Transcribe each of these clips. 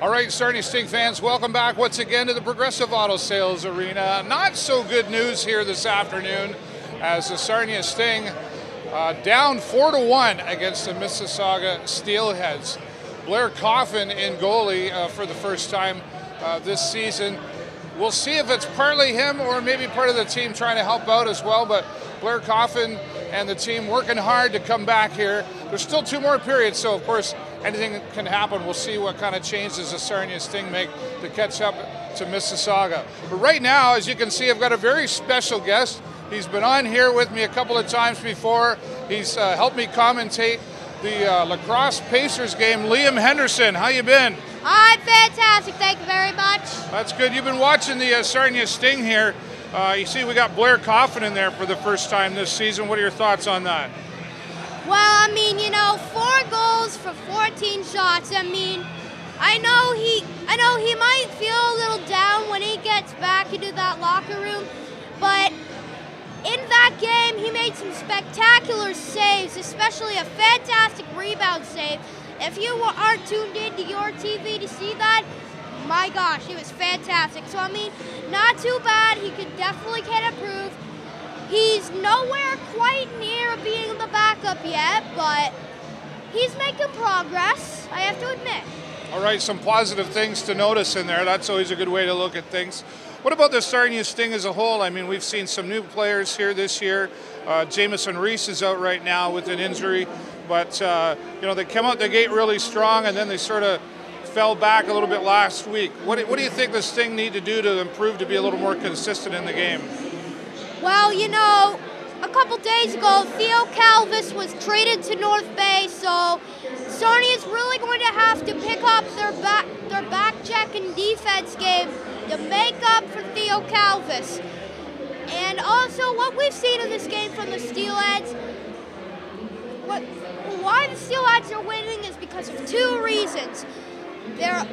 All right, Sarmia Sting fans, welcome back once again to the Progressive Auto Sales Arena. Not so good news here this afternoon as the Sarmia Sting down 4-1 against the Mississauga Steelheads. Blair Coffin in goalie for the first time this season. We'll see if it's partly him or maybe part of the team trying to help out as well, but Blair Coffin and the team working hard to come back here. There's still 2 more periods, so of course anything can happen. We'll see what kind of changes the Sarmia Sting make to catch up to Mississauga. But right now, as you can see, I've got a very special guest. He's been on here with me a couple of times before. He's helped me commentate the lacrosse Pacers game. Liam Henderson, how you been? I'm fantastic, thank you very much. That's good. You've been watching the Sarmia Sting here. You see we got Blair Coffin in there for the first time this season. What are your thoughts on that? Well, I mean, 4 goals for 14 shots. I mean, I know he might feel a little down when he gets back into that locker room, but in that game, he made some spectacular saves, especially a fantastic rebound save. If you aren't tuned into your TV to see that, my gosh, it was fantastic. So, I mean, not too bad. He could definitely can improve. He's nowhere quite near being the backup yet, but he's making progress, I have to admit. All right, some positive things to notice in there. That's always a good way to look at things. What about the Sarmia Sting as a whole? I mean, we've seen some new players here this year. Jamison Reese is out right now with an injury, but they come out the gate really strong, and then they sort of fell back a little bit last week. What do you think the Sting need to do to improve to be a little more consistent in the game? Well, a couple days ago, Theo Calvis was traded to North Bay, so Sarnia's really going to have to pick up their back check and defense game to make up for Theo Calvis. And also, what we've seen in this game from the Steelheads, why the Steelheads are winning is because of 2 reasons. Their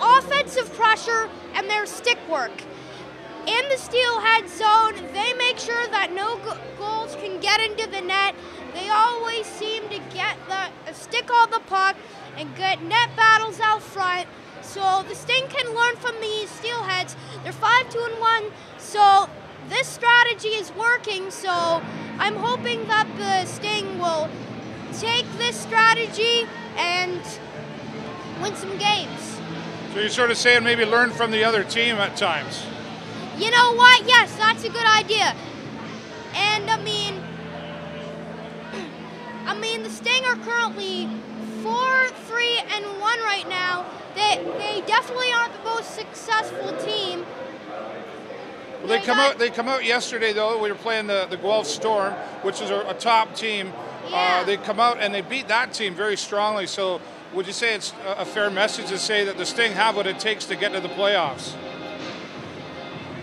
offensive pressure and their stick work. In the Steelhead zone, they make sure that no goals can get into the net. They always seem to get the stick on the puck and get net battles out front. So the Sting can learn from these Steelheads. They're 5-2-1, so this strategy is working. So I'm hoping that the Sting will take this strategy and win some games. So you're sort of saying maybe learn from the other team at times. You know what? Yes, that's a good idea. And I mean, the Sting are currently 4-3-1 right now. They definitely aren't the most successful team. Well, they come out yesterday though. We were playing the Guelph Storm, which is a top team. Yeah. They come out and they beat that team very strongly. So would you say it's a fair message to say that the Sting have what it takes to get to the playoffs?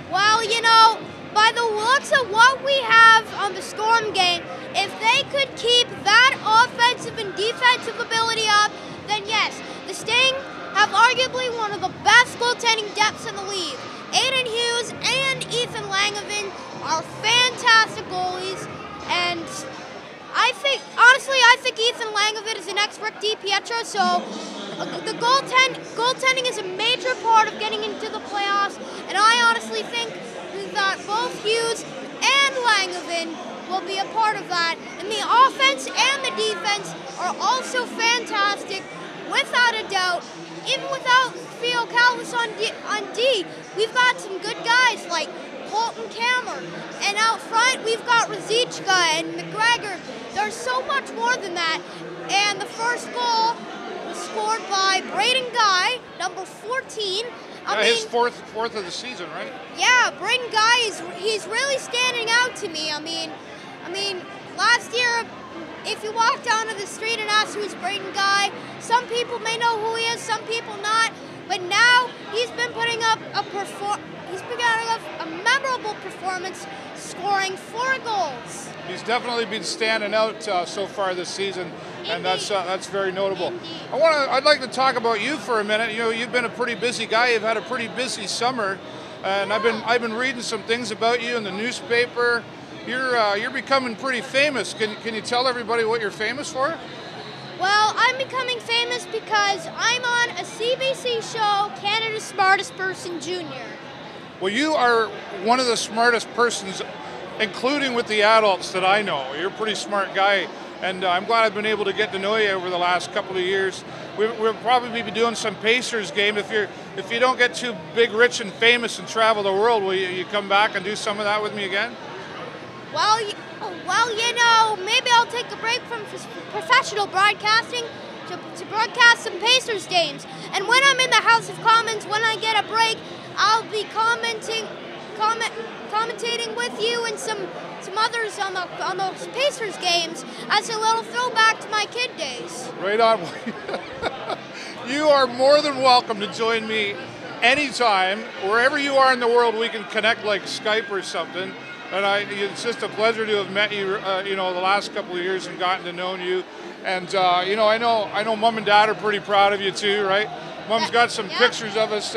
Well, by the looks of what we have on the Storm game, if they could keep that offensive and defensive ability up, then yes, the Sting have arguably one of the best goaltending depths in the league. Aiden Hughes and Ethan Langevin are fantastic goalies, and I think Ethan Langevin is the next Rick DiPietro, so the goaltending is a major part of getting into the playoffs, and I honestly think that both Hughes and Langevin will be a part of that. And the offense and the defense are also fantastic, without a doubt. Even without Theo Calvis on D, we've got some good guys like Colton Kammer. And out front, we've got Rosichka and McGregor. There's so much more than that. And the first goal was scored by Braden Guy, number 14. His fourth of the season, right? Yeah, Braden Guy he's really standing out to me. I mean, last year, if you walk down to the street and ask who's Braden Guy, some people may know who he is, some people not. But now he's been putting up a memorable performance, scoring 4 goals. He's definitely been standing out so far this season, and that's very notable. Indeed. I'd like to talk about you for a minute. You've been a pretty busy guy. You've had a pretty busy summer, and I've been reading some things about you in the newspaper. You're becoming pretty famous. Can you tell everybody what you're famous for? Well, I'm becoming famous because I'm on a CBC show, Canada's Smartest Person Junior. Well, you are one of the smartest persons, including with the adults that I know. You're a pretty smart guy, and I'm glad I've been able to get to know you over the last couple of years. We'll probably be doing some Pacers game. If you don't get too big, rich, and famous and travel the world, will you come back and do some of that with me again? Well, you know, maybe I'll take a break from professional broadcasting to broadcast some Pacers games. And when I'm in the House of Commons, when I get a break, I'll be commentating with you and some others on those Pacers games as a little throwback to my kid days. Right on. You are more than welcome to join me anytime. Wherever you are in the world, we can connect like Skype or something. And it's just a pleasure to have met you, the last couple of years and gotten to know you. And I know Mom and Dad are pretty proud of you too, right? Mom's got some pictures of us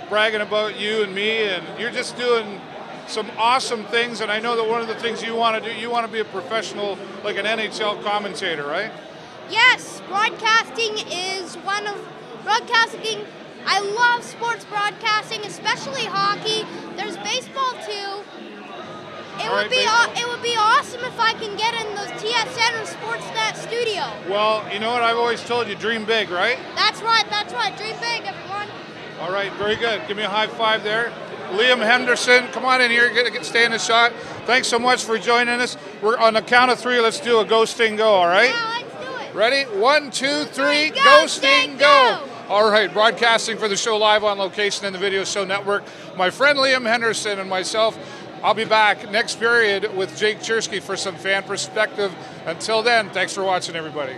bragging about you and me, and you're just doing some awesome things. And I know that one of the things you want to do, you want to be a professional, like an NHL commentator, right? Yes, broadcasting. I love sports broadcasting, especially hockey. There's baseball too. It would be awesome if I can get in the TSN or Sportsnet studio. Well, you know what I've always told you, dream big, right? That's right. Dream big, everyone. All right, very good. Give me a high five there. Liam Henderson, come on in here, stay in the shot. Thanks so much for joining us. We're on the count of 3, let's do a Go Sting Go, all right? Yeah, let's do it. Ready? 1, 2, 3, Go Sting Go! All right, broadcasting for the show live on location in the Video Show Network. My friend Liam Henderson and myself, I'll be back next period with Jake Chersky for some fan perspective. Until then, thanks for watching, everybody.